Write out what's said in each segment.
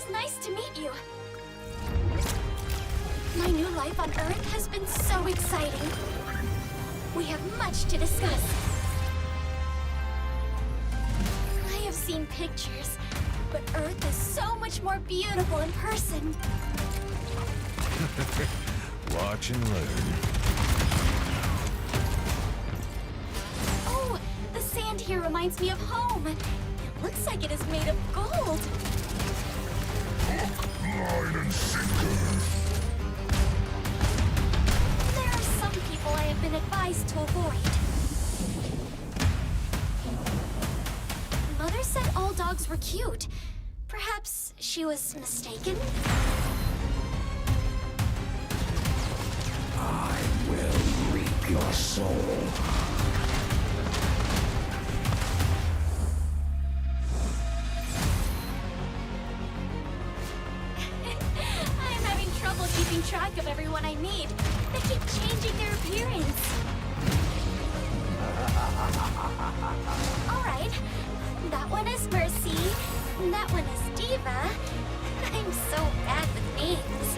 It's nice to meet you. My new life on Earth has been so exciting. We have much to discuss. I have seen pictures, but Earth is so much more beautiful in person. Watch and learn. Oh, the sand here reminds me of home. It looks like it is made of gold. Line and sinker. There are some people I have been advised to avoid. Mother said all dogs were cute. Perhaps she was mistaken? I will reap your soul. I'm having trouble keeping track of everyone I meet. They keep changing their appearance. Alright. That one is Mercy. That one is Diva. I'm so bad with names.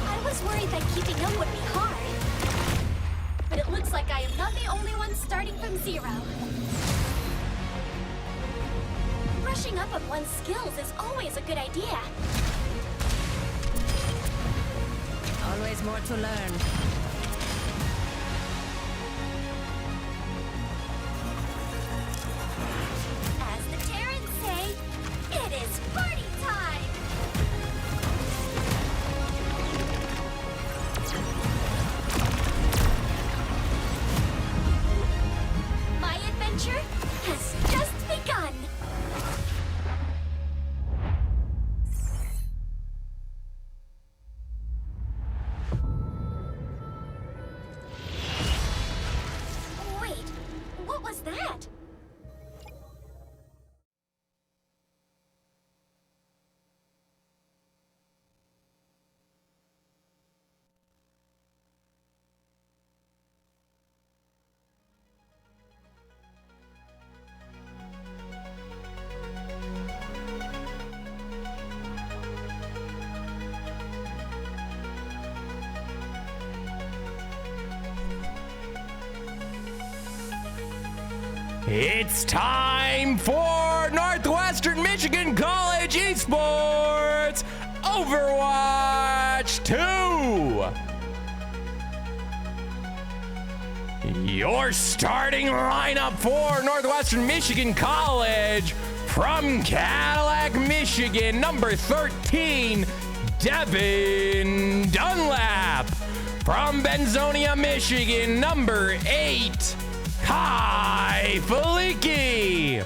I was worried that keeping up would be hard. But it looks like I am not the only one starting from zero. Brushing up on one's skills is always a good idea. Always more to learn. As the Terrans say, it is party time! My adventure has just begun! Wait, what was that? It's time for Northwestern Michigan College Esports Overwatch 2. Your starting lineup for Northwestern Michigan College: from Cadillac, Michigan, number 13, Devin Dunlap. From Benzonia, Michigan, number 8, Kai Faliki.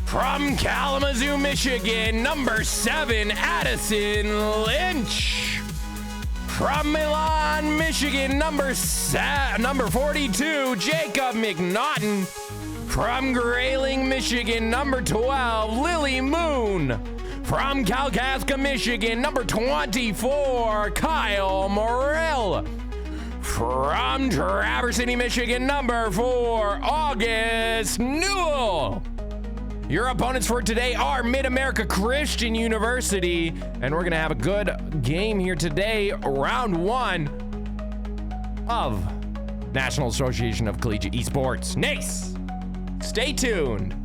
From Kalamazoo, Michigan, number 7, Addison Lynch. From Milan, Michigan, number 42, Jacob McNaughton. From Grayling, Michigan, number 12, Lily Moon. From Kalkaska, Michigan, number 24, Kyle Morrell. From Traverse City, Michigan, number 4, August Newell. Your opponents for today are Mid-America Christian University, and we're gonna have a good game here today, round 1 of National Association of Collegiate Esports, NACE. Stay tuned.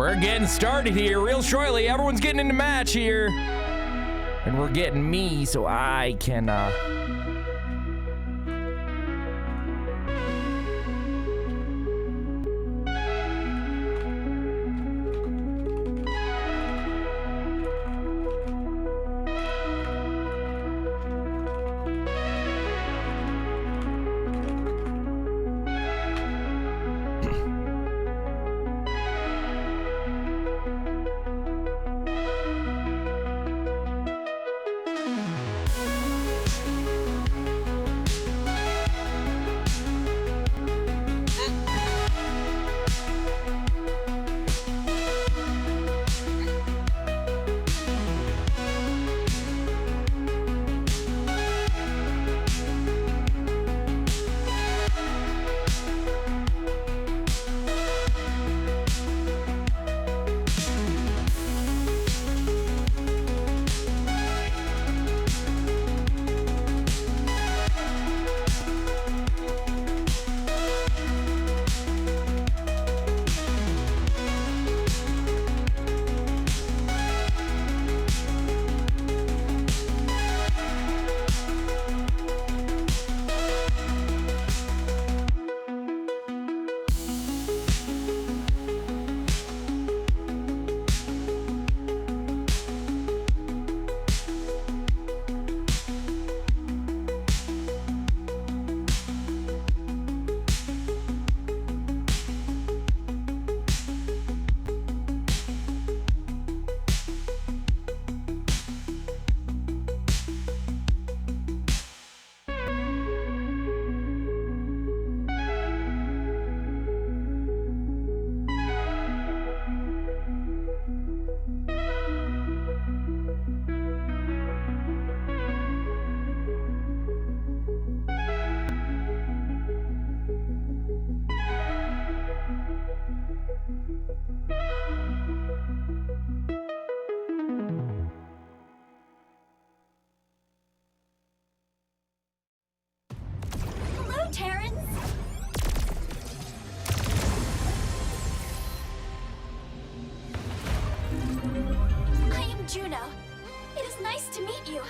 We're getting started here real shortly. Everyone's getting into match here. And we're getting me so I can, Hello, Terrence. I am Juno. It is nice to meet you.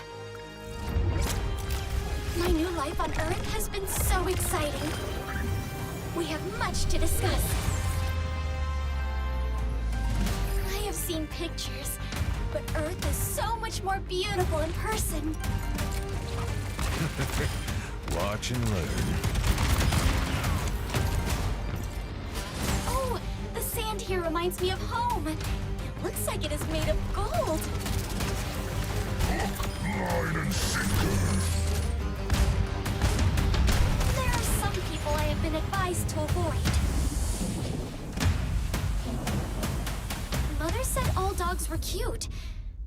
My new life on Earth has been so exciting. We have much to discuss. I have seen pictures, but Earth is so much more beautiful in person. Watch and learn. Oh, the sand here reminds me of home. It looks like it is made of gold. Line and sinker. There are some people I have been advised to avoid. Mother said all dogs were cute.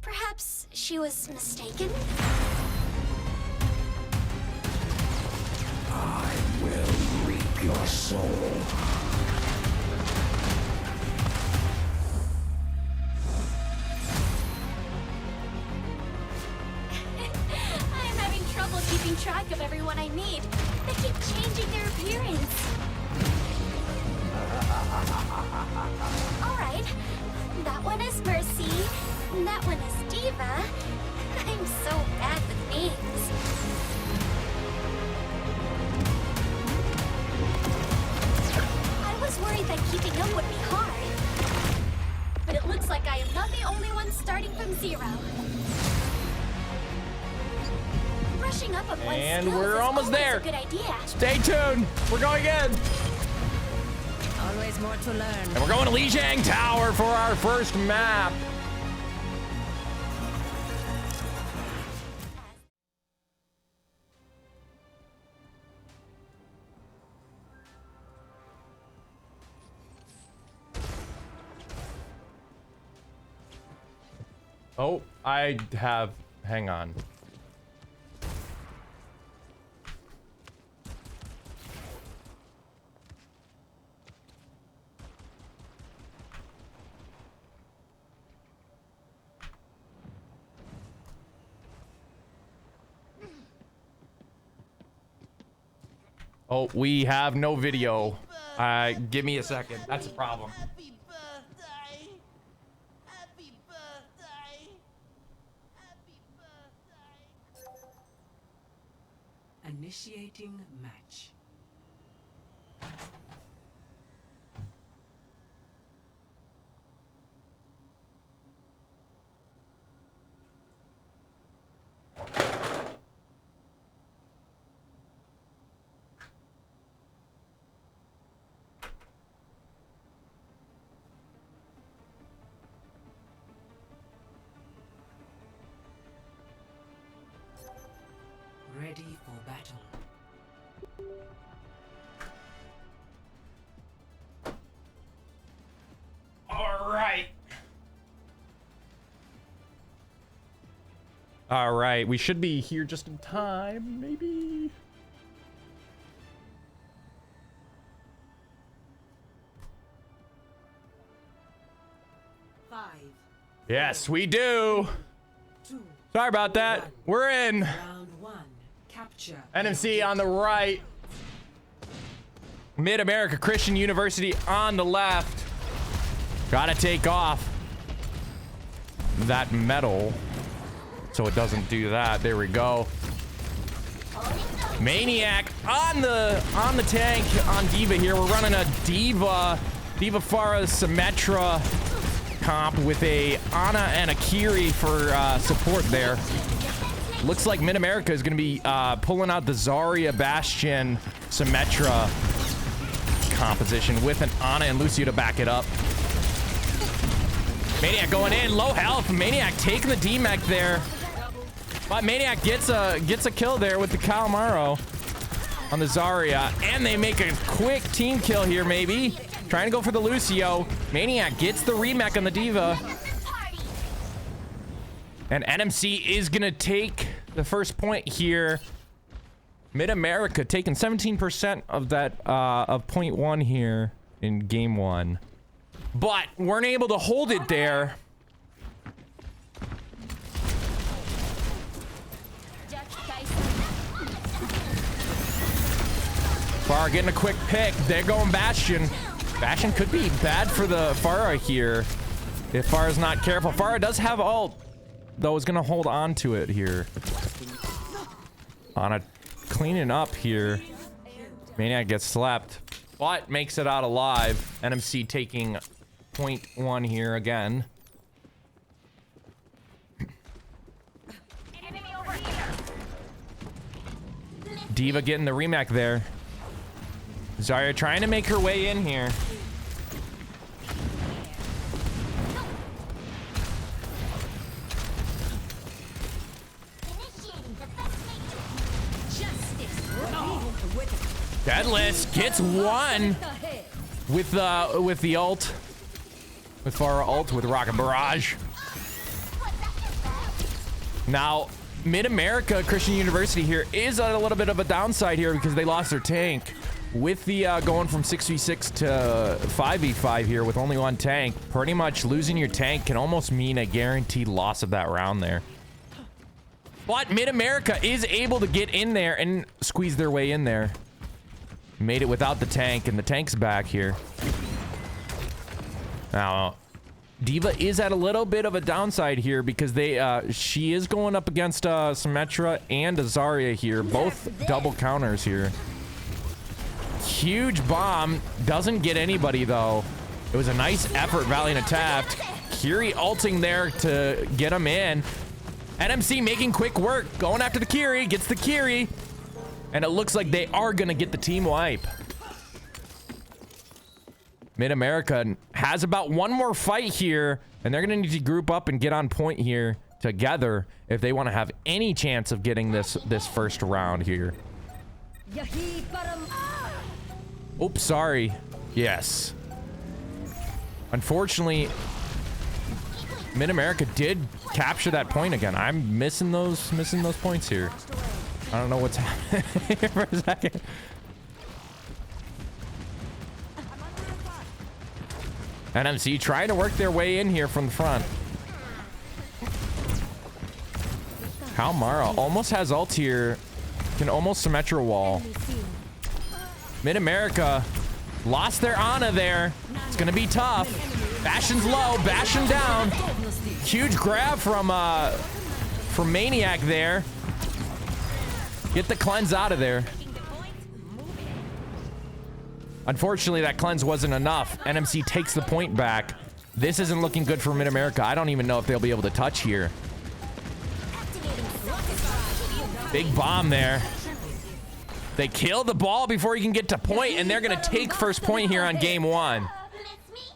Perhaps she was mistaken? I will reap your soul. I am having trouble keeping track of everyone I meet. They keep changing their appearance. All right. That one is Mercy. That one is Diva. I'm so bad with names. I was worried that keeping up would be hard. But it looks like I am not the only one starting from zero. Brushing up on one's And skills we're is almost always there. a good idea. stay tuned. We're going in. Always more to learn. And we're going to Lijiang Tower for our first map. Oh, I have, hang on. Oh, we have no video. Give me a second. That's a problem. Happy birthday! Initiating match. Ready for battle. All right, we should be here just in time, maybe. Five. Yes, we do. 2. Sorry about that. We're in. Round 1. Capture. NMC on the right. Mid-America Christian University on the left. Gotta take off that metal so it doesn't do that. There we go. Maniac on the tank on D.Va here. We're running a D.Va Pharah Symmetra comp with a Ana and a Kiri for support there. Looks like Mid-America is going to be pulling out the Zarya Bastion Symmetra composition with an Ana and Lucio to back it up. Maniac going in, low health. Maniac taking the D-Mech there. But Maniac gets a kill there with the Calamaro on the Zarya. And they make a quick team kill here, maybe. Trying to go for the Lucio. Maniac gets the remech on the D.Va. And NMC is going to take the first point here. Mid-America taking 17% of that, of point 1 here in game 1. But weren't able to hold it there. Pharah getting a quick pick. They're going Bastion. Bastion could be bad for the Pharah here if Pharah's not careful. Pharah does have ult, though is going to hold on to it here. Ana cleaning up here. Maniac gets slapped, but makes it out alive. NMC taking point 1 here again. D.Va getting the remech there. Zarya trying to make her way in here. Deadless gets one with the ult. With Pharah ult with Rocket Barrage. Now, Mid-America Christian University here is at a little bit of a downside here because they lost their tank. With the going from 6v6 to 5v5 here with only one tank, pretty much losing your tank can almost mean a guaranteed loss of that round there. But Mid-America is able to get in there and squeeze their way in there. Made it without the tank, and the tank's back here. Now, D.Va is at a little bit of a downside here because she is going up against Symmetra and a Zarya here, both double counters here. Huge bomb, doesn't get anybody though. It was a nice effort, Valiant attacked. Kiri ulting there to get him in. NMC making quick work, going after the Kiri, gets the Kiri. And it looks like they are gonna get the team wipe. Mid-America has about one more fight here, and they're gonna need to group up and get on point here together if they want to have any chance of getting this first round here. Oops, sorry. Yes. Unfortunately, Mid-America did capture that point again. I'm missing those points here. I don't know what's happening here for a second. NMC trying to work their way in here from the front. Calamaro almost has ult here. Can almost Symmetra wall. Mid-America lost their Ana there. It's gonna be tough. Bastion's low, Bastion down. Huge grab from Maniac there. Get the cleanse out of there. Unfortunately, that cleanse wasn't enough. NMC takes the point back. This isn't looking good for Mid-America. I don't even know if they'll be able to touch here. Big bomb there. They kill the ball before he can get to point, and they're going to take first point here on game one.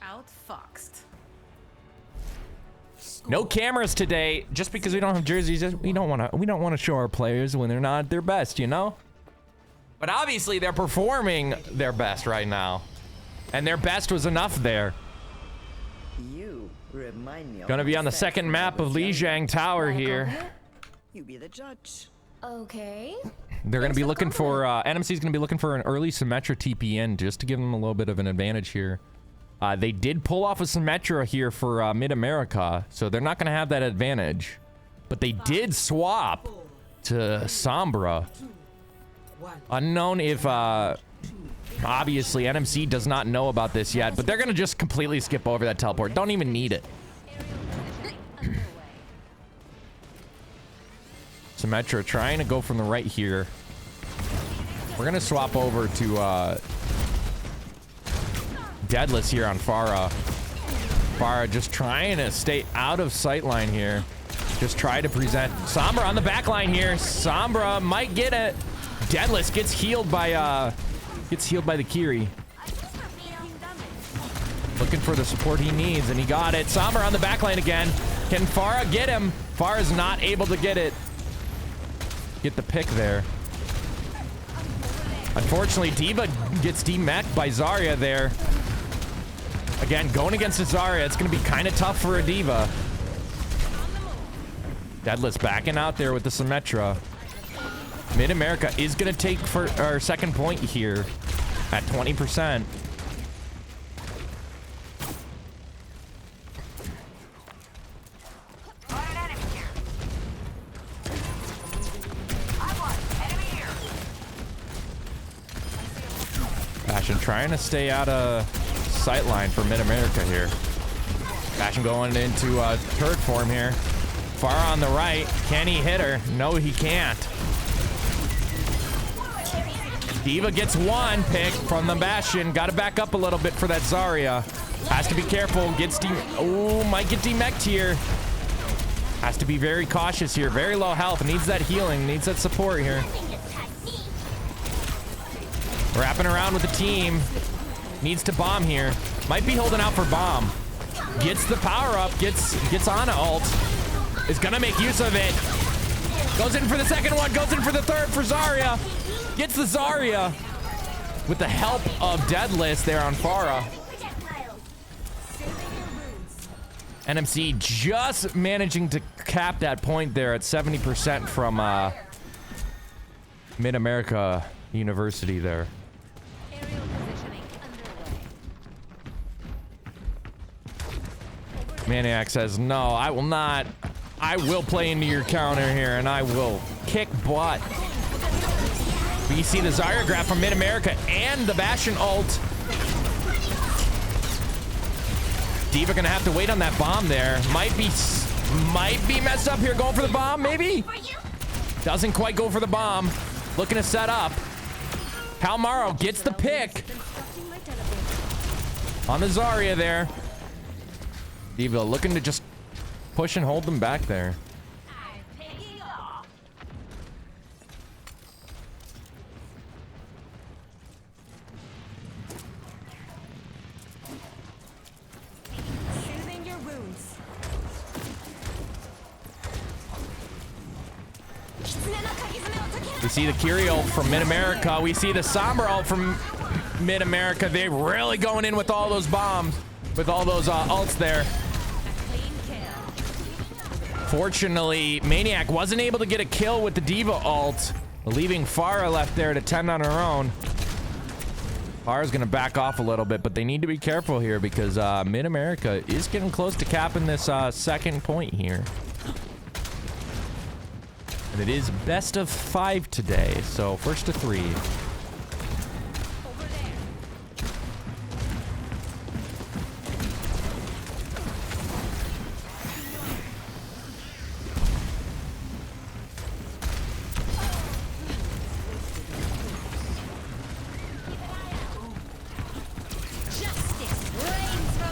Outfoxed. No cameras today, just because we don't have jerseys. We don't want to show our players when they're not at their best, you know? But obviously, they're performing their best right now. And their best was enough there. You remind me of Gonna be on the second map of Lijiang Tower here. You be the judge. Okay. They're gonna be looking for, NMC's gonna be looking for an early Symmetra TPN just to give them a little bit of an advantage here. They did pull off a Symmetra here for Mid-America, so they're not gonna have that advantage. But they did swap to Sombra. Unknown if, obviously NMC does not know about this yet, but they're gonna just completely skip over that teleport. Don't even need it. Symmetra trying to go from the right here. We're gonna swap over to, Deadless here on Pharah. Pharah just trying to stay out of sightline here. Just try to present. Sombra on the back line here. Sombra might get it. Deadless gets healed by the Kiri. Looking for the support he needs, and he got it. Sombra on the back line again. Can Pharah get him? Pharah's not able to get it. Get the pick there. Unfortunately, D.Va gets demeched by Zarya there. Again, going against a Zarya, it's going to be kind of tough for a D.Va. Deadless backing out there with the Symmetra. Mid-America is going to take for our second point here at 20%. Passion trying to stay out of sightline for Mid-America here. Passion going into turret form here. Far on the right. Can he hit her? No, he can't. D.Va gets one pick from the Bastion. Got to back up a little bit for that Zarya. Has to be careful. Gets might get demeched here. Has to be very cautious here. Very low health. Needs that healing. Needs that support here. Wrapping around with the team. Needs to bomb here. Might be holding out for bomb. Gets the power up. Gets on ult. Is gonna make use of it. Goes in for the second one. Goes in for the third for Zarya. Gets the Zarya. With the help of Deadless there on Pharah. NMC just managing to cap that point there at 70% from Mid-America University there. Maniac says, no, I will not. I will play into your counter here, and I will kick butt. We see the Zarya grab from Mid-America and the Bastion ult. D.Va gonna have to wait on that bomb there. Might be messed up here. Going for the bomb, maybe? Doesn't quite go for the bomb. Looking to set up. Palmaro gets the pick. On the Zarya there. D.Va looking to just push and hold them back there. Soothing your wounds. We see the Kiri ult from Mid-America. We see the Sombra ult from Mid-America. They're really going in with all those bombs, with all those ults there. Fortunately, Maniac wasn't able to get a kill with the D.Va ult, leaving Pharah left there to tend on her own. Pharah's gonna back off a little bit, but they need to be careful here because Mid-America is getting close to capping this second point here. And it is best of 5 today, so first to 3.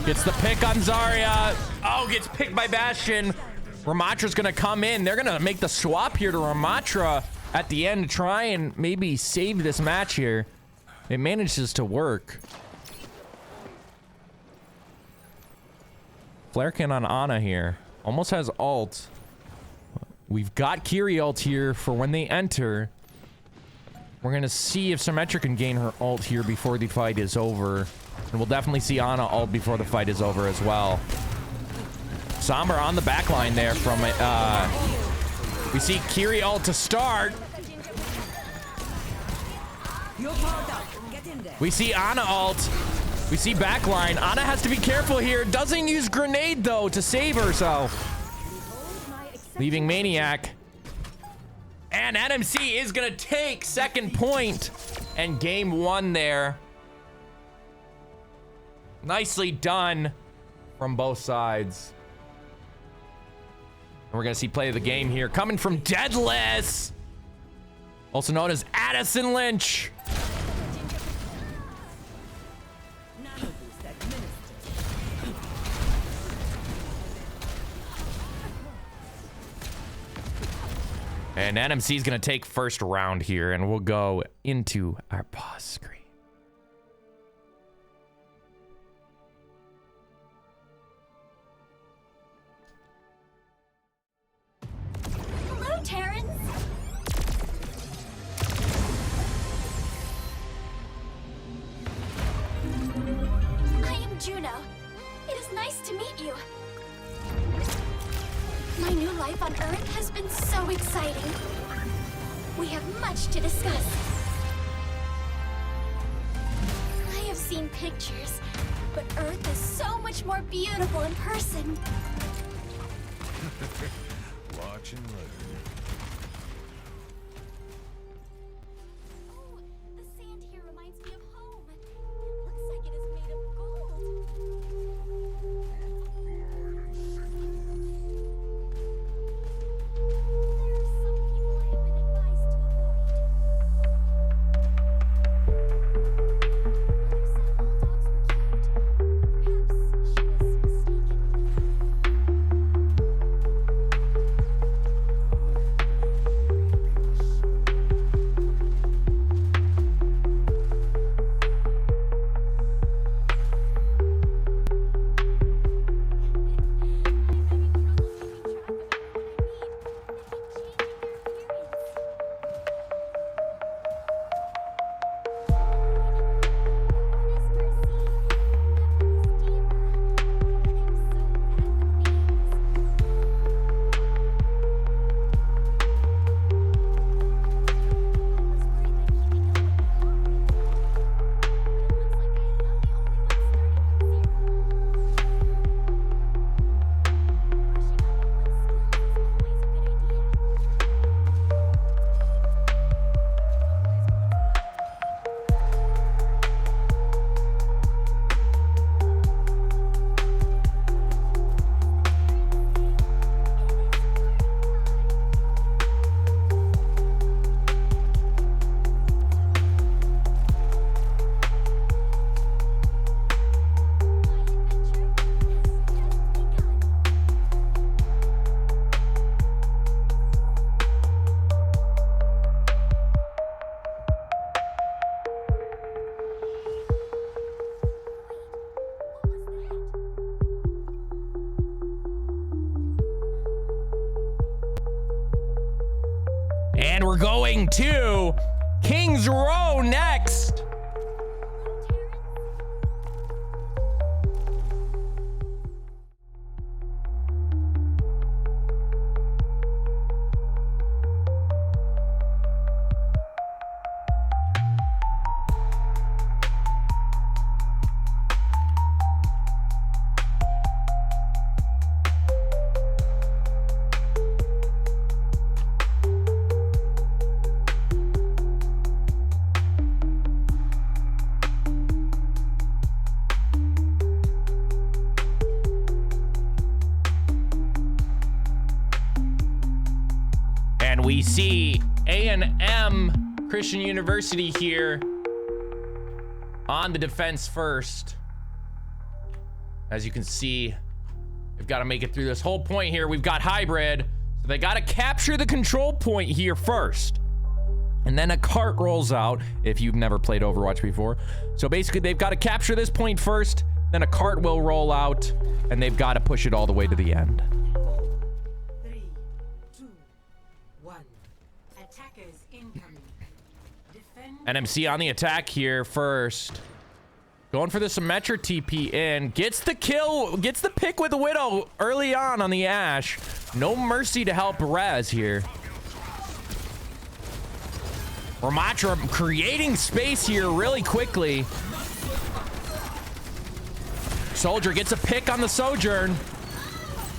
Gets the pick on Zarya. Oh, gets picked by Bastion. Ramatra's gonna come in. They're gonna make the swap here to Ramatra at the end to try and maybe save this match here. It manages to work. Flarekin on Ana here. Almost has ult. We've got Kiri ult here for when they enter. We're gonna see if Symmetra can gain her ult here before the fight is over. And we'll definitely see Ana ult before the fight is over as well. Somber on the back line there from it. We see Kiri ult to start. We see Ana ult. We see backline. Ana has to be careful here. Doesn't use grenade though to save herself. Leaving Maniac. And NMC is gonna take second point and game one there. Nicely done from both sides. And we're gonna see play of the game here coming from Deadless, also known as Addison Lynch. And NMC is going to take first round here, and we'll go into our pause screen. Hello, Terrence. I am Juno. It is nice to meet you. My new life on Earth has been so exciting. We have much to discuss. I have seen pictures, but Earth is so much more beautiful in person. Watch and learn. Oh, the sand here reminds me of home. It looks like it is made of gold. And we're going to King's Row next. We see A&M Christian University here on the defense first. As you can see, we've got to make it through this whole point here. We've got hybrid, so they got to capture the control point here first. And then a cart rolls out, if you've never played Overwatch before. So basically, they've got to capture this point first, then a cart will roll out, and they've got to push it all the way to the end. 3, 2, 1. Attackers incoming. Defend. NMC on the attack here first. Going for the Symmetra TP in. Gets the kill, gets the pick with the Widow early on the Ashe. No mercy to help Rez here. Ramatra creating space here really quickly. Soldier gets a pick on the Sojourn.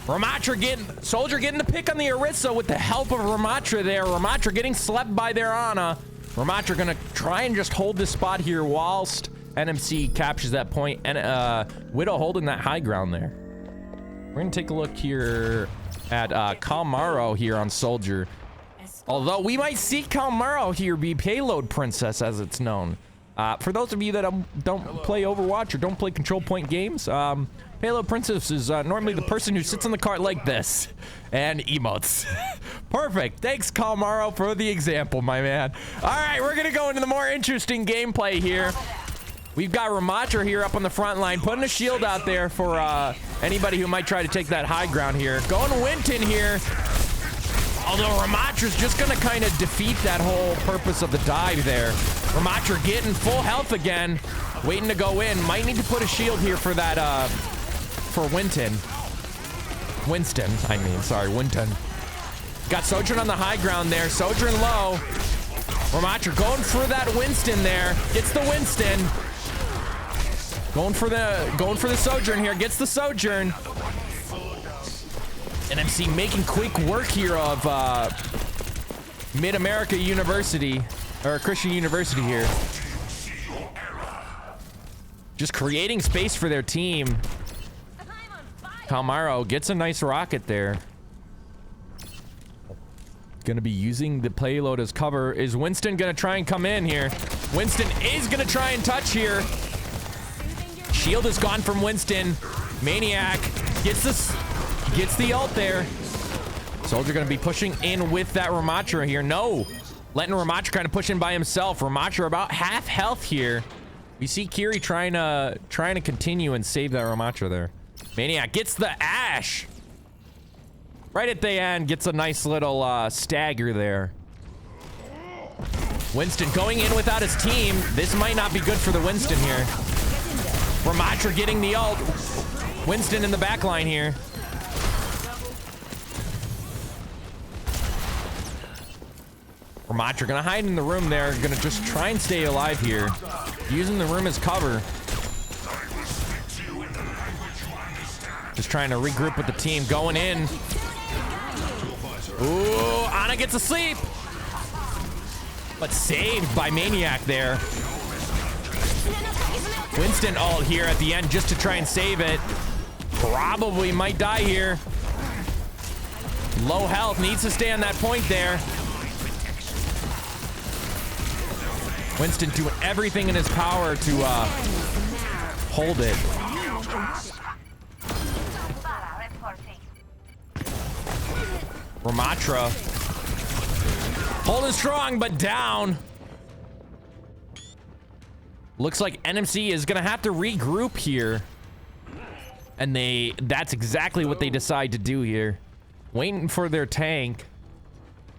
Soldier getting the pick on the Orisa with the help of Ramatra there. Ramatra getting slept by their Ana. Ramatra gonna try and just hold this spot here whilst NMC captures that point. And Widow holding that high ground there. We're gonna take a look here at Kalmaro here on Soldier. Although we might see Kalmaro here be Payload Princess, as it's known. For those of you that don't play Overwatch or don't play control point games, Payload Princess is normally the person who sits on the cart like this and emotes. Perfect. Thanks, Kalmaro, for the example, my man. All right, we're going to go into the more interesting gameplay here. We've got Ramatra here up on the front line, putting a shield out there for anybody who might try to take that high ground here. Going to Winton here. Although Ramatra's just going to kind of defeat that whole purpose of the dive there. Ramatra getting full health again. Waiting to go in. Might need to put a shield here for that, for Winton. Winston, I mean. Sorry, Winton. Got Sojourn on the high ground there. Sojourn low. Ramatra going for that Winston there. Gets the Winston. Going for the Sojourn here. Gets the Sojourn. NMC making quick work here of Mid-America University, or Christian University here. Just creating space for their team. Kalmaro gets a nice rocket there. Gonna be using the payload as cover. Is Winston gonna try and come in here? Winston is gonna try and touch here. Shield is gone from Winston. Maniac gets the ult there. Soldier gonna be pushing in with that Ramatra here. No, letting Ramatra kind of push in by himself. Ramatra about half health here. We see Kiri trying to continue and save that Ramatra there. Maniac gets the Ashe. Right at the end, gets a nice little stagger there. Winston going in without his team. This might not be good for the Winston here. Ramatra getting the ult. Winston in the back line here. Ramatra gonna hide in the room there. Gonna just try and stay alive here. Using the room as cover. Just trying to regroup with the team. Going in. Ooh, Ana gets asleep. But saved by Maniac there. Winston ult here at the end just to try and save it. Probably might die here. Low health. Needs to stay on that point there. Winston doing everything in his power to hold it. Ramatra holding strong, but down. Looks like NMC is gonna have to regroup here. And that's exactly what they decide to do here. Waiting for their tank.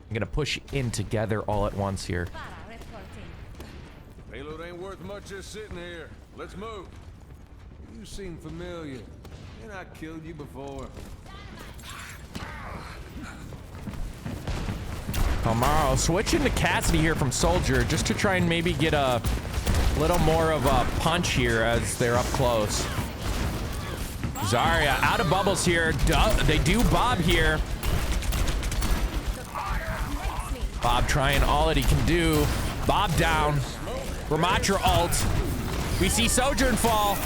I'm gonna push in together all at once here. Payload ain't worth much just sitting here. Let's move. You seem familiar. And I killed you before. Kalmaro switching to Cassidy here from Soldier just to try and maybe get a little more of a punch here as they're up close. Zarya out of bubbles here. They do Bob here. Bob trying all that he can do. Bob down. Ramatra ult. We see Sojourn fall.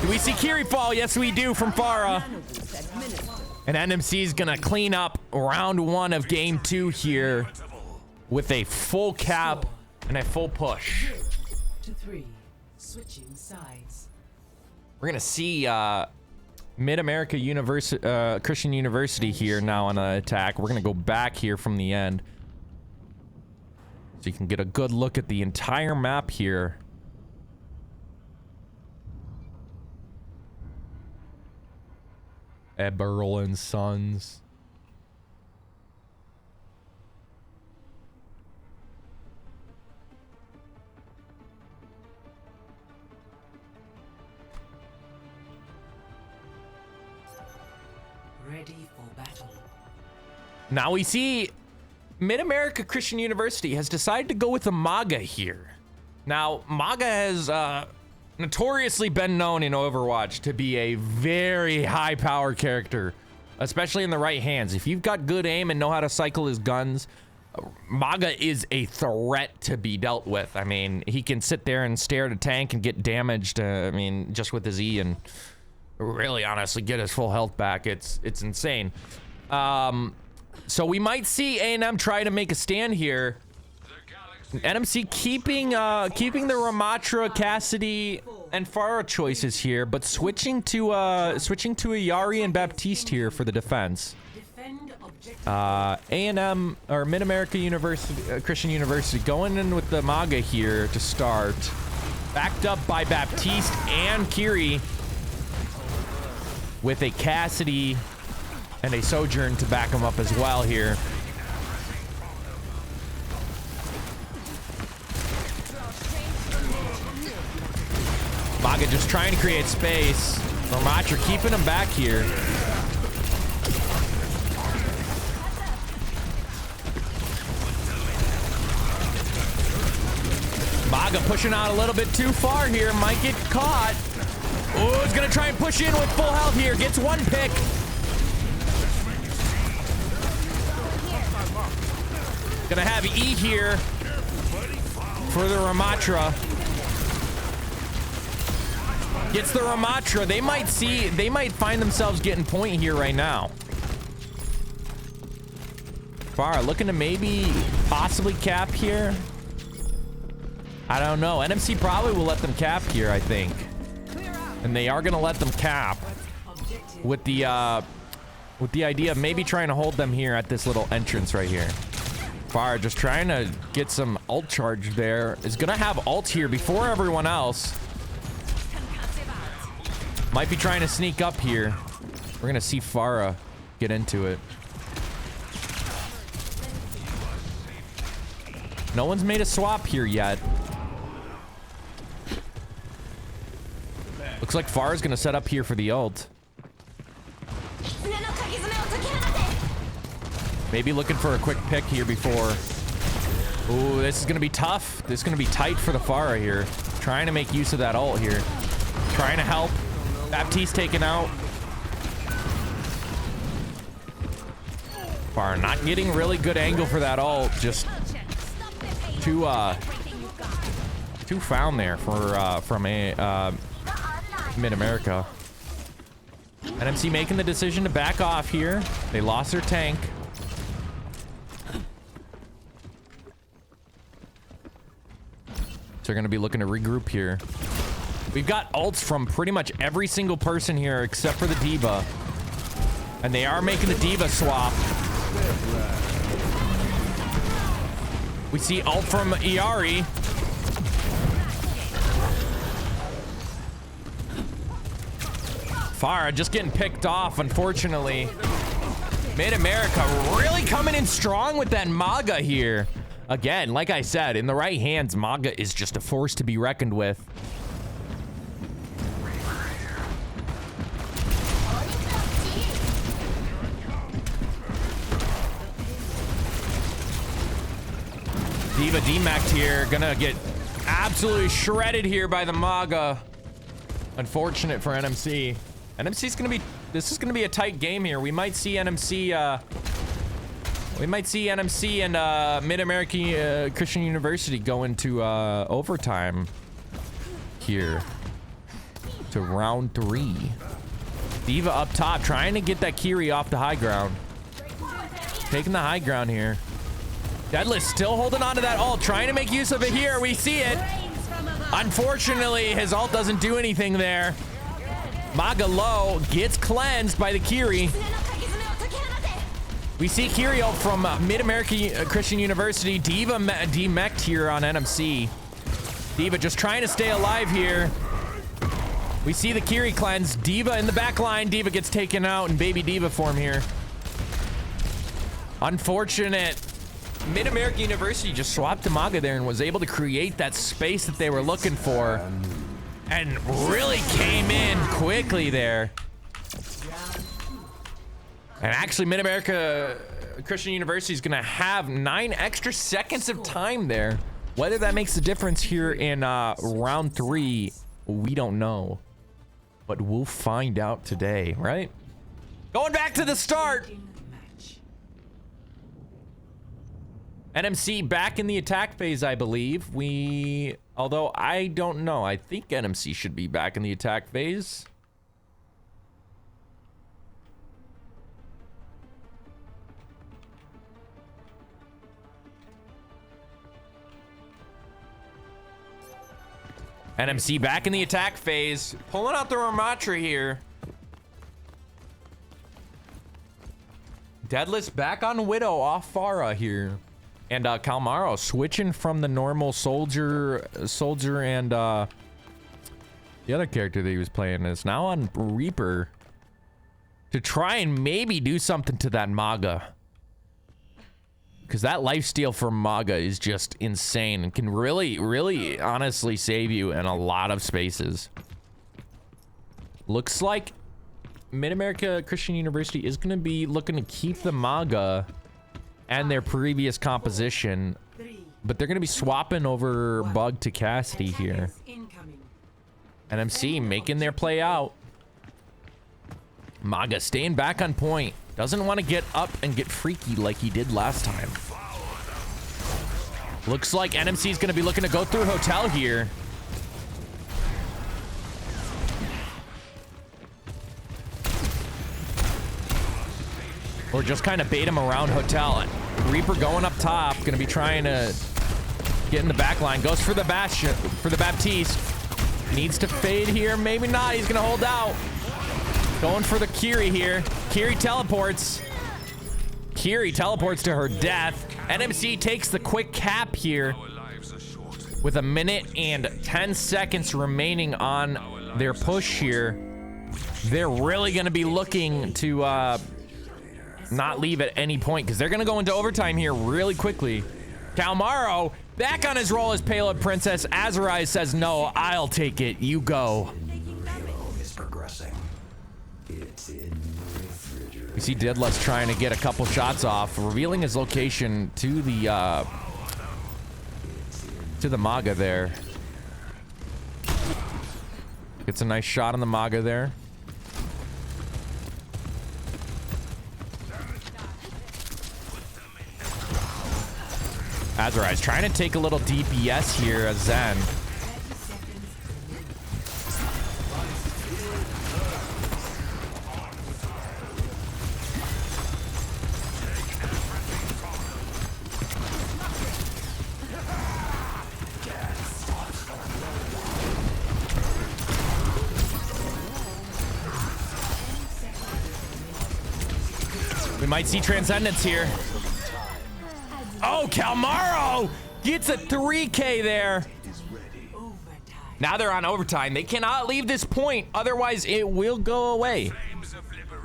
Do we see Kiri fall? Yes, we do from Pharah. And NMC is gonna clean up round 1 of game 2 here with a full cap and a full push. 2-3, switching sides. We're gonna see Mid-America Christian University here now on an attack. We're gonna go back here from the end, so you can get a good look at the entire map here. Eberl and Sons. Ready for battle. Now we see Mid-America Christian University has decided to go with the MAGA here. Now, MAGA has notoriously been known in Overwatch to be a very high power character, especially in the right hands. If you've got good aim and know how to cycle his guns, MAGA is a threat to be dealt with. I mean, he can sit there and stare at a tank and get damaged, I mean, just with his E, and really honestly get his full health back. It's insane. So we might see A&M try to make a stand here. NMC keeping the Ramatra, Cassidy, and Farah choices here, but switching to Ayari and Baptiste here for the defense. A&M or Mid-America University, Christian University going in with the MAGA here to start, backed up by Baptiste and Kiri, with a Cassidy and a Sojourn to back him up as well here. MAGA just trying to create space. Ramatra keeping him back here. MAGA pushing out a little bit too far here. Might get caught. Oh, he's gonna try and push in with full health here. Gets one pick. Gonna have E here for the Ramatra. Gets the Ramatra. They might find themselves getting point here right now. Farah looking to maybe possibly cap here. I don't know. NMC probably will let them cap here, I think. And they are gonna let them cap with the idea of maybe trying to hold them here at this little entrance right here. Farah just trying to get some ult charge there. Is gonna have ult here before everyone else. Might be trying to sneak up here. We're gonna see Farah get into it. No one's made a swap here yet. Looks like Farah's gonna set up here for the ult. Maybe looking for a quick pick here before. Ooh, this is gonna be tough. This is gonna be tight for the Farah here. Trying to make use of that ult here. Trying to help. Baptiste taken out. Farah not getting really good angle for that ult. Just too found there for from a Mid-America. NMC making the decision to back off here. They lost their tank. So they're going to be looking to regroup here. We've got ults from pretty much every single person here except for the D.Va. And they are making the D.Va swap. We see ult from Iari. Farah just getting picked off, unfortunately. Mid-America really coming in strong with that MAGA here. Again, like I said, in the right hands, MAGA is just a force to be reckoned with. D.Va demacked here, gonna get absolutely shredded here by the MAGA. Unfortunate for NMC. NMC's gonna be, this is gonna be a tight game here. We might see NMC, and Mid-America Christian University go into overtime here to round 3. D.Va up top, trying to get that Kiri off the high ground. Taking the high ground here. Deadlift still holding on to that ult, trying to make use of it here. We see it. Unfortunately, his ult doesn't do anything there. Maga low, gets cleansed by the Kiri. We see Kirio from Mid-America Christian University. Diva demeched here on NMC. Diva just trying to stay alive here. We see the Kiri cleanse. Diva in the back line. Diva gets taken out in baby Diva form here. Unfortunate. Mid-America University just swapped to Maga there and was able to create that space that they were looking for. And really came in quickly there. And actually, Mid-America Christian University is going to have 9 extra seconds of time there. Whether that makes a difference here in round 3, we don't know. But we'll find out today, right? Going back to the start. NMC back in the attack phase, I believe. Although I don't know. I think NMC should be back in the attack phase. NMC back in the attack phase. Pulling out the Ramatra here. Deadless back on Widow off Farah here. And Calmaro switching from the normal soldier and the other character that he was playing is now on Reaper to try and maybe do something to that Maga. Because that lifesteal for Maga is just insane and can really, really honestly save you in a lot of spaces. Looks like Mid-America Christian University is going to be looking to keep the Maga and their previous composition, but they're going to be swapping over Bug to Cassidy here. NMC making their play out. Maga staying back on point. Doesn't want to get up and get freaky like he did last time. Looks like NMC is going to be looking to go through Hotel here. Or just kind of bait him around Hotel. Reaper going up top. Going to be trying to get in the back line. Goes for the Bastion, for the Baptiste. Needs to fade here. Maybe not. He's going to hold out. Going for the Kiri here. Kiri teleports. Kiri teleports to her death. NMC takes the quick cap here with 1 minute and 10 seconds remaining on their push here. They're really going to be looking to not leave at any point because they're going to go into overtime here really quickly. Calmaro back on his role as Payload Princess. Azariah says, no, I'll take it. You go. We see Deadless trying to get a couple shots off, revealing his location to the Maga there. Gets a nice shot on the Maga there. Azariah is trying to take a little DPS here as Zen. We might see Transcendence here. Oh, Calmaro gets a 3K there. Now they're on overtime. They cannot leave this point, otherwise it will go away.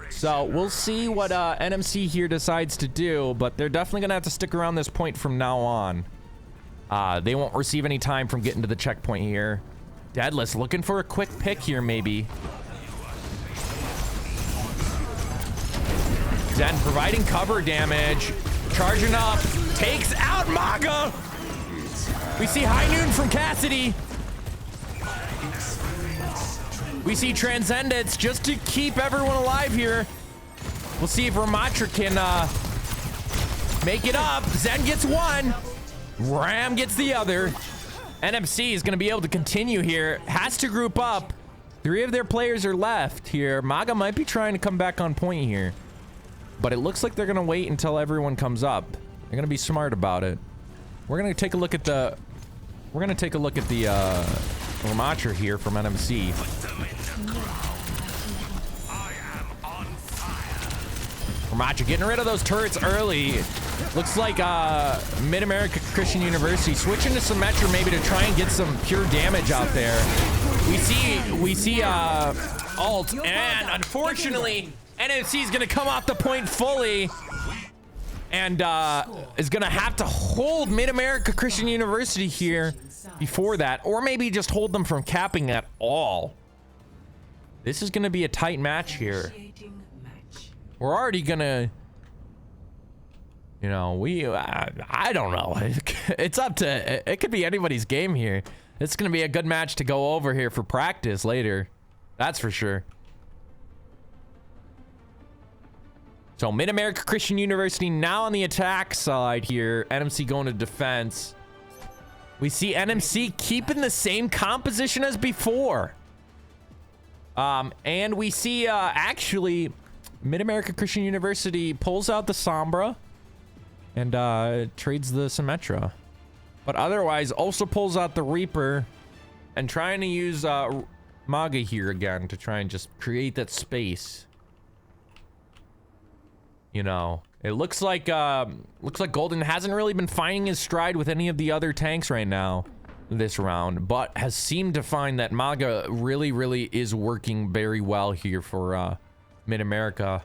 So we'll see what NMC here decides to do, but they're definitely gonna have to stick around this point from now on. They won't receive any time from getting to the checkpoint here. Deadless looking for a quick pick here, maybe. Zen providing cover damage. Charging up. Takes out Maga. We see High Noon from Cassidy. We see Transcendence just to keep everyone alive here. We'll see if Ramatra can make it up. Zen gets one. Ram gets the other. NMC is going to be able to continue here. Has to group up. 3 of their players are left here. Maga might be trying to come back on point here. But it looks like they're going to wait until everyone comes up. They're going to be smart about it. We're going to take a look at the... Ramatra here from NMC. Ramacha getting rid of those turrets early. Looks like Mid-America Christian University switching to Symmetra maybe to try and get some pure damage out there. We see ult, and unfortunately, NFC is gonna come off the point fully, and is gonna have to hold Mid-America Christian University here before that, or maybe just hold them from capping at all. This is gonna be a tight match here. We're already gonna, you know, I don't know. It's up to, it could be anybody's game here. It's gonna be a good match to go over here for practice later. That's for sure. So Mid-America Christian University now on the attack side here. NMC going to defense. We see NMC keeping the same composition as before. And we see actually Mid-America Christian University pulls out the Sombra and trades the Symmetra. But otherwise also pulls out the Reaper and trying to use Maga here again to try and just create that space. You know, it looks like Golden hasn't really been finding his stride with any of the other tanks right now this round, but has seemed to find that Maga really is working very well here for Mid-America.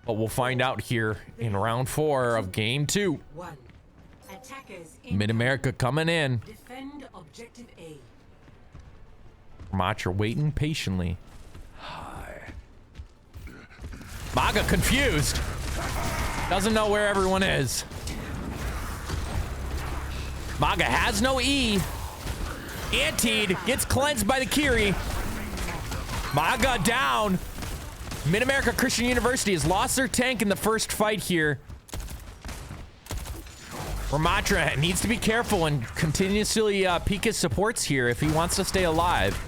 But we'll find out here in round 4 of game 2. Mid-America coming in. Defend objective A. Matra waiting patiently. Maga confused. Doesn't know where everyone is. Maga has no E. Antied. Gets cleansed by the Kiri. Maga down. Mid-America Christian University has lost their tank in the first fight here. Ramatra needs to be careful and continuously peek his supports here if he wants to stay alive.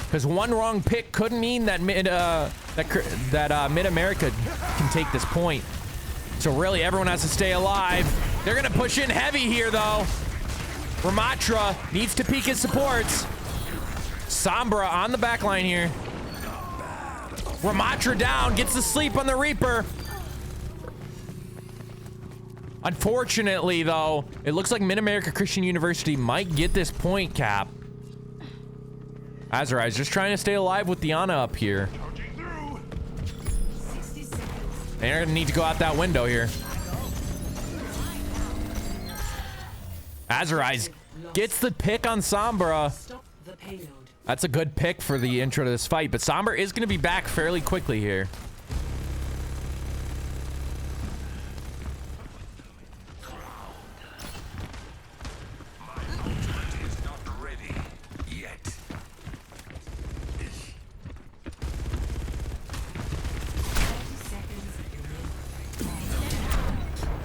Because one wrong pick could mean that Mid-America can take this point. So really, everyone has to stay alive. They're gonna push in heavy here, though. Ramatra needs to peek his supports. Sombra on the back line here. Ramatra down, gets the sleep on the Reaper. Unfortunately, though, it looks like Mid-America Christian University might get this point cap. Azurai's just trying to stay alive with Diana up here. They're gonna need to go out that window here. Azurai's gets the pick on Sombra. That's a good pick for the intro to this fight, but Sombra is gonna be back fairly quickly here.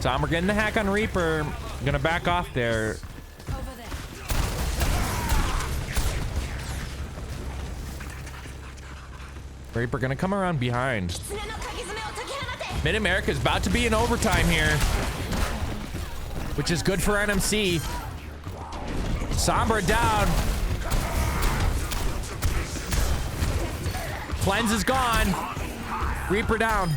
Sombra getting the hack on Reaper. Gonna back off there. Reaper gonna come around behind. Mid-America is about to be in overtime here, which is good for NMC. Sombra down. Cleanse is gone. Reaper down.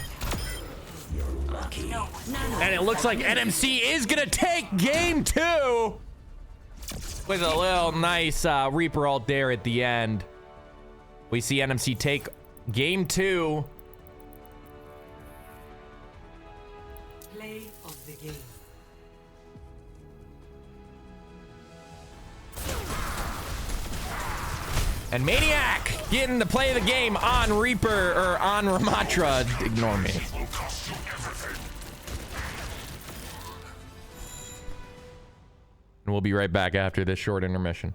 And it looks like NMC is gonna take game 2 with a little nice Reaper ult there at the end. We see NMC take game 2. Play of the game. And Maniac getting to play the game on Reaper, or on Ramatra. Ignore me. And we'll be right back after this short intermission.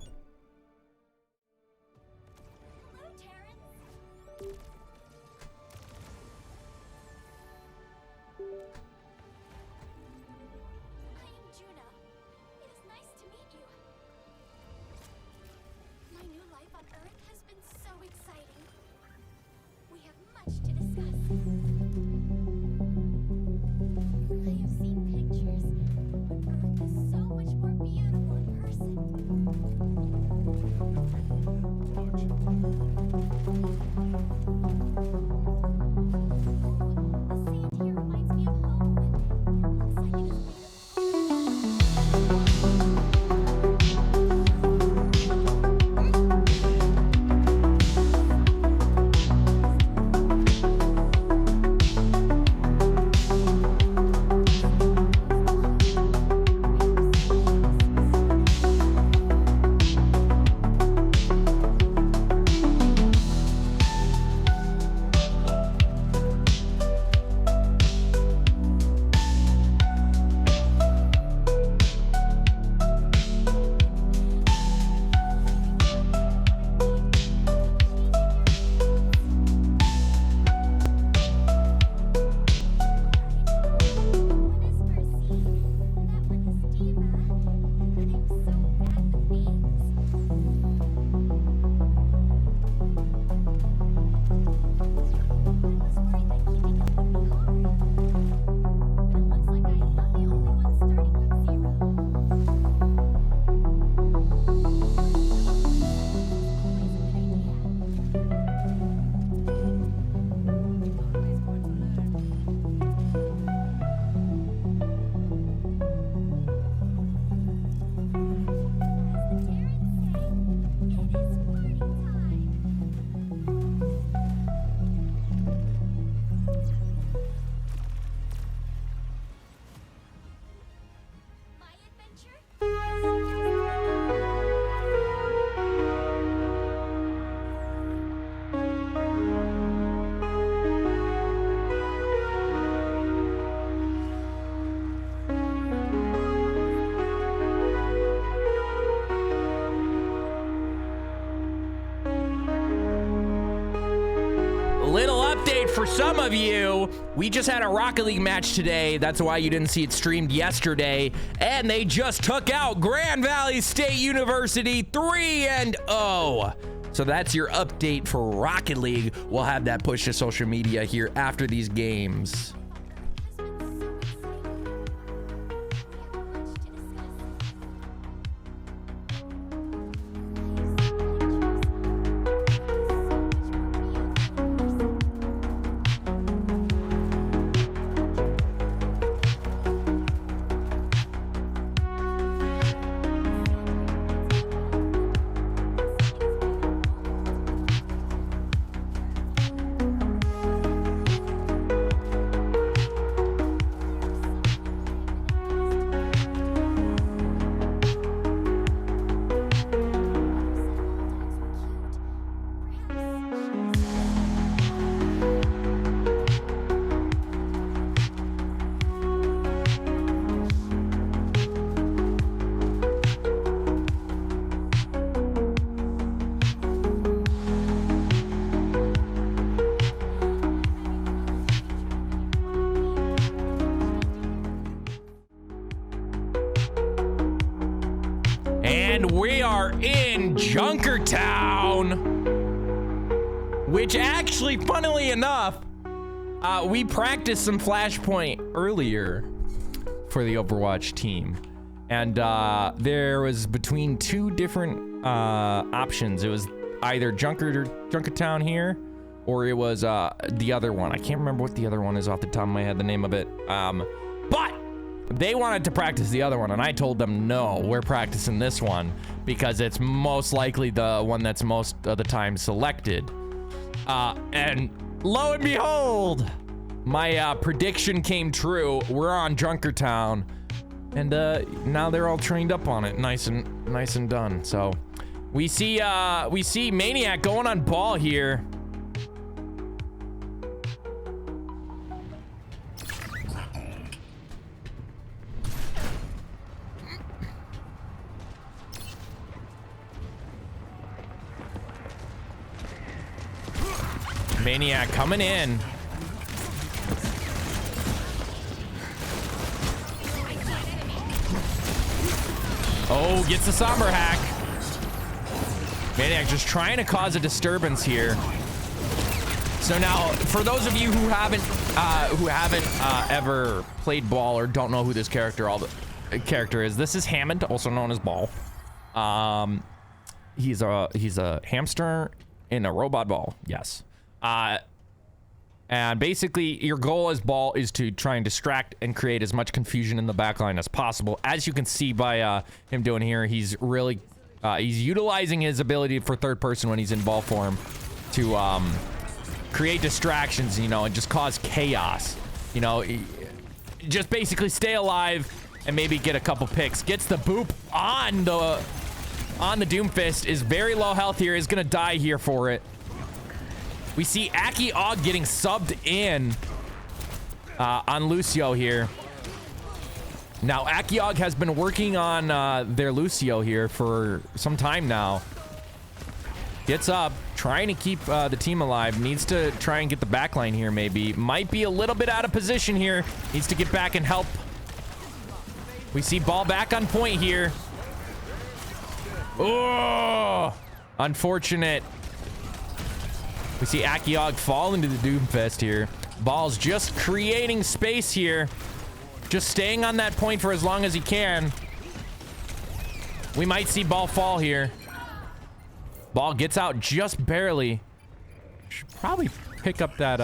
update for some of you. We just had a Rocket League match today. That's why you didn't see it streamed yesterday. And they just took out Grand Valley State University 3-0. So that's your update for Rocket League. We'll have that push to social media here after these games. And we are in Junkertown, which actually, funnily enough, we practiced some Flashpoint earlier for the Overwatch team. And there was between two different options. It was either Junkertown here, or it was the other one. I can't remember what the other one is off the top of my head, the name of it. But they wanted to practice the other one, and I told them, no, we're practicing this one because it's most likely the one that's most of the time selected. And lo and behold, my prediction came true. We're on Junkertown, and now they're all trained up on it, nice and done. So we see Maniac going on ball here. Maniac coming in. Oh, gets the somber hack. Maniac just trying to cause a disturbance here. So now, for those of you who haven't ever played ball or don't know who this character is, this is Hammond, also known as Ball. He's a hamster in a robot ball. Yes. And basically your goal as Ball is to try and distract and create as much confusion in the backline as possible. As you can see by him doing here, he's really he's utilizing his ability for third person when he's in ball form to create distractions, you know, and just cause chaos, you know, just basically stay alive and maybe get a couple picks. Gets the boop on the Doomfist, is very low health here, is gonna die here for it. We see Aki Og getting subbed in on Lucio here. Now, Aki Og has been working on their Lucio here for some time now. Gets up, trying to keep the team alive. Needs to try and get the backline here, maybe. Might be a little bit out of position here. Needs to get back and help. We see Ball back on point here. Oh, unfortunate. We see Aki Og fall into the Doomfist here. Ball's just creating space here. Just staying on that point for as long as he can. We might see Ball fall here. Ball gets out just barely. Should probably pick up that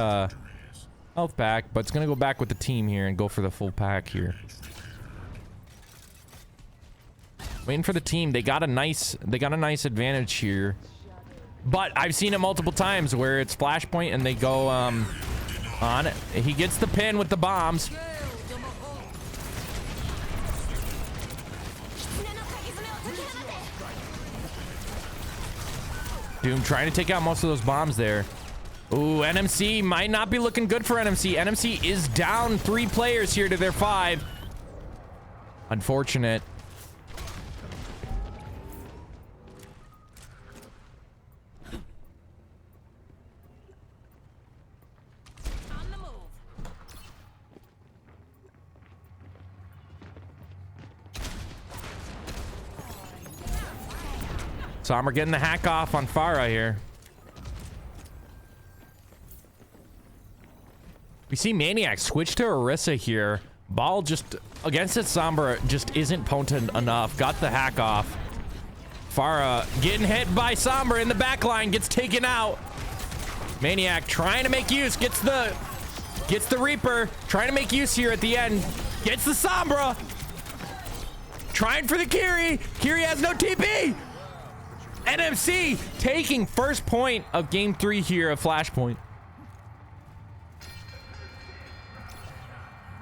health pack, but it's gonna go back with the team here and go for the full pack here. Waiting for the team. They got a nice advantage here. But I've seen it multiple times where it's Flashpoint and they go on it. He gets the pin with the bombs. Doom trying to take out most of those bombs there. Ooh, NMC might not be looking good for NMC. NMC is down 3 players here to their 5. Unfortunate. Sombra getting the hack off on Farah here. We see Maniac switch to Orisa here. Ball just against it. Sombra just isn't potent enough. Got the hack off. Farah getting hit by Sombra in the back line. Gets taken out. Maniac trying to make use. Gets the Reaper. Trying to make use here at the end. Gets the Sombra. Trying for the Kiri. Kiri has no TP. NMC taking first point of game 3 here of Flashpoint.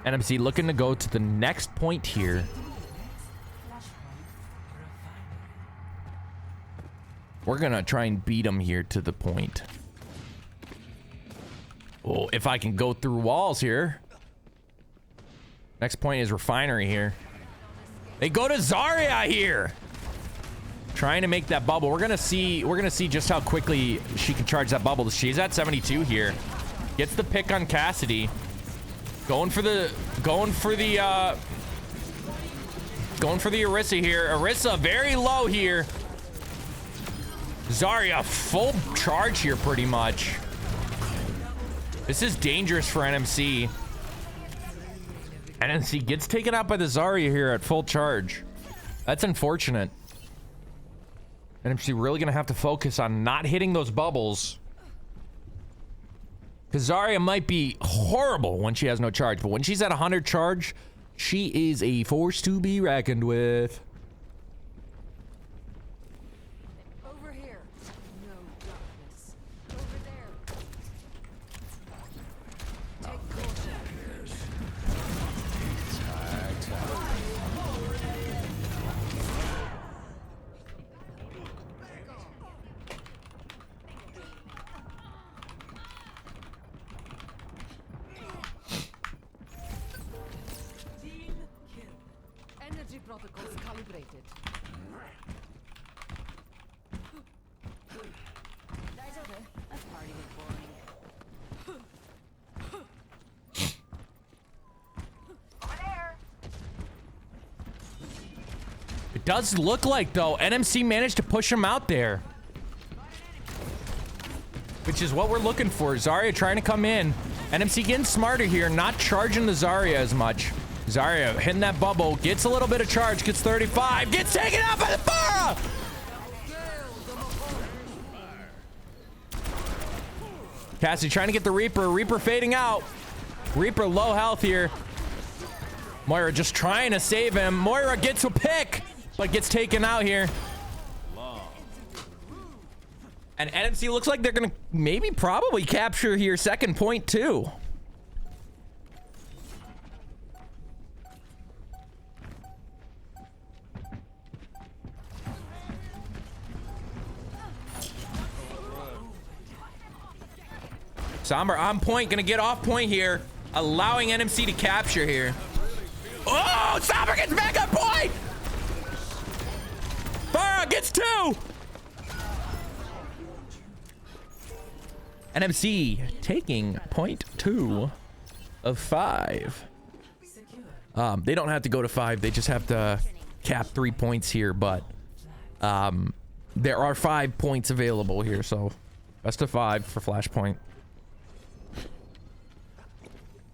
NMC looking to go to the next point here. We're gonna try and beat them here to the point. Oh, if I can go through walls here. Next point is Refinery here. They go to Zarya here. Trying to make that bubble. We're gonna see just how quickly she can charge that bubble. She's at 72 here. Gets the pick on Cassidy. Going for the Orisa here. Orisa very low here. Zarya full charge here pretty much. This is dangerous for NMC. NMC gets taken out by the Zarya here at full charge. That's unfortunate. NMC really gonna have to focus on not hitting those bubbles. Because Zarya might be horrible when she has no charge, but when she's at 100 charge, she is a force to be reckoned with. Over here. No darkness. Over there. Take caution. Team kill. Energy protocols calibrated. That's party was boring. It does look like, though, NMC managed to push him out there. Which is what we're looking for. Zarya trying to come in. NMC getting smarter here, not charging the Zarya as much. Zarya hitting that bubble, gets a little bit of charge, gets 35, gets taken out by the Farah! Cassidy trying to get the Reaper. Reaper fading out. Reaper low health here. Moira just trying to save him. Moira gets a pick, but gets taken out here. And NMC looks like they're gonna maybe probably capture here second point too. Sombra on point, gonna get off point here, allowing NMC to capture here. Oh, Sombra gets back on point! Farah gets 2! NMC taking point 2 of 5. They don't have to go to 5, they just have to cap 3 points here, but there are 5 points available here, so best of 5 for Flashpoint.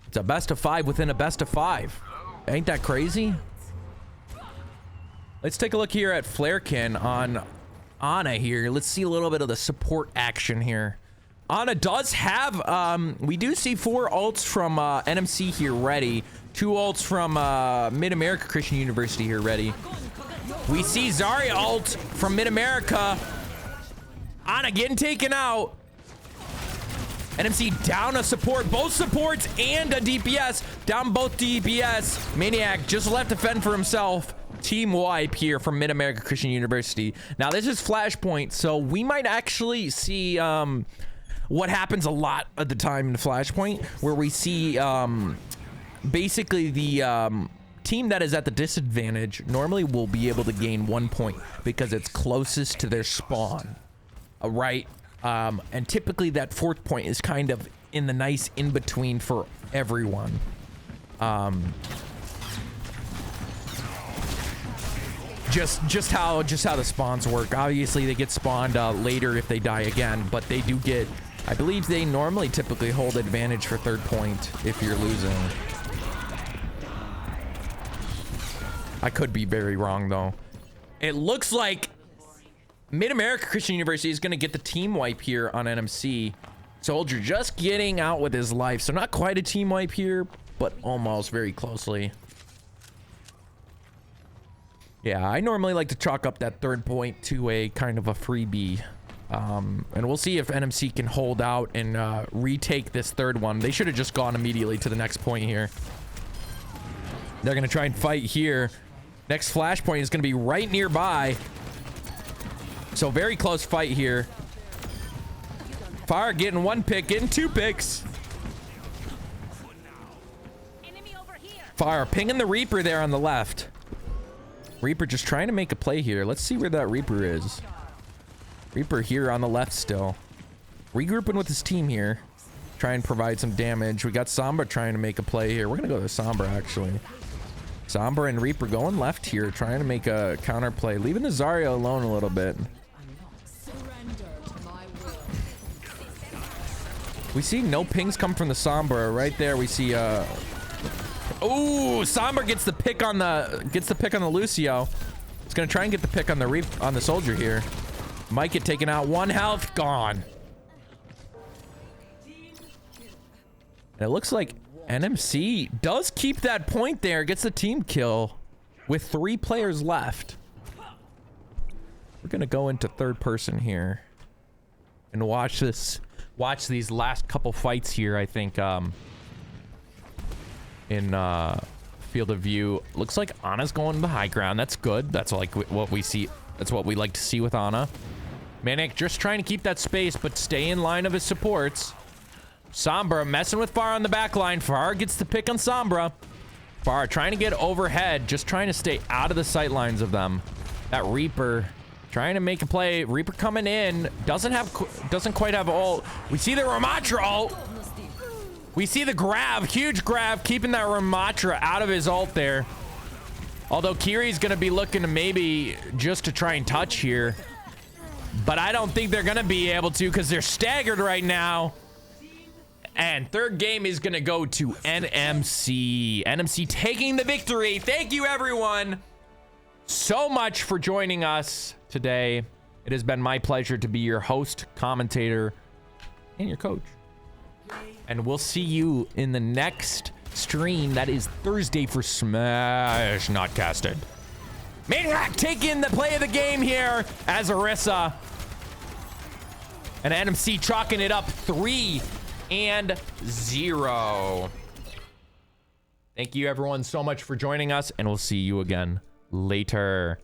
It's a best of 5 within a best of 5. Ain't that crazy? Let's take a look here at Flarekin on Ana here. Let's see a little bit of the support action here. Ana does have, we do see 4 ults from NMC here ready. 2 ults from Mid-America Christian University here ready. We see Zarya ult from Mid-America. Ana getting taken out. NMC down a support, both supports and a DPS. Down both DPS. Maniac just left to fend for himself. Team wipe here from Mid-America Christian University. Now this is Flashpoint, so we might actually see what happens a lot of the time in Flashpoint, where we see basically the team that is at the disadvantage normally will be able to gain 1 point because it's closest to their spawn. Right? And typically that 4th point is kind of in the nice in-between for everyone. just how the spawns work. Obviously, they get spawned later if they die again, but they do get. I believe they normally typically hold advantage for third point if you're losing. I could be very wrong though. It looks like Mid-America Christian University is going to get the team wipe here on NMC. Soldier just getting out with his life, so not quite a team wipe here, but almost very closely. Yeah, I normally like to chalk up that third point to a kind of a freebie. And we'll see if NMC can hold out and retake this third one. They should have just gone immediately to the next point here. They're going to try and fight here. Next flashpoint is going to be right nearby. So very close fight here. Fire getting one pick, getting two picks. Fire pinging the Reaper there on the left. Reaper just trying to make a play here. Let's see where that Reaper is. Reaper here on the left still. Regrouping with his team here. Try and provide some damage. We got Sombra trying to make a play here. We're going to go to Sombra actually. Sombra and Reaper going left here, trying to make a counter play. Leaving the Zarya alone a little bit. We see no pings come from the Sombra. Right there we see oh, Sombra gets the pick on the Lucio. It's gonna try and get the pick on the soldier here. Might get taken out. 1 health gone. And it looks like NMC does keep that point there. Gets the team kill with 3 players left. We're gonna go into third person here and watch these last couple fights here. I think in field of view, looks like Ana's going to the high ground. That's good. That's like what we see. That's what we like to see with Ana. Manic just trying to keep that space, but stay in line of his supports. Sombra messing with Farah on the back line. Farah gets the pick on Sombra. Farah trying to get overhead, just trying to stay out of the sight lines of them. That Reaper trying to make a play. Reaper coming in. Doesn't quite have ult. We see the Ramatra ult. We see the grab. Huge grab. Keeping that Ramatra out of his ult there. Although Kiri's going to be looking to maybe just to try and touch here. But I don't think they're going to be able to because they're staggered right now. And third game is going to go to NMC. NMC taking the victory. Thank you, everyone, so much for joining us today. It has been my pleasure to be your host, commentator, and your coach. And we'll see you in the next stream. That is Thursday for Smash Not Casted. Maniac taking the play of the game here as Orisa. And NMC chalking it up 3-0. Thank you everyone so much for joining us, and we'll see you again later.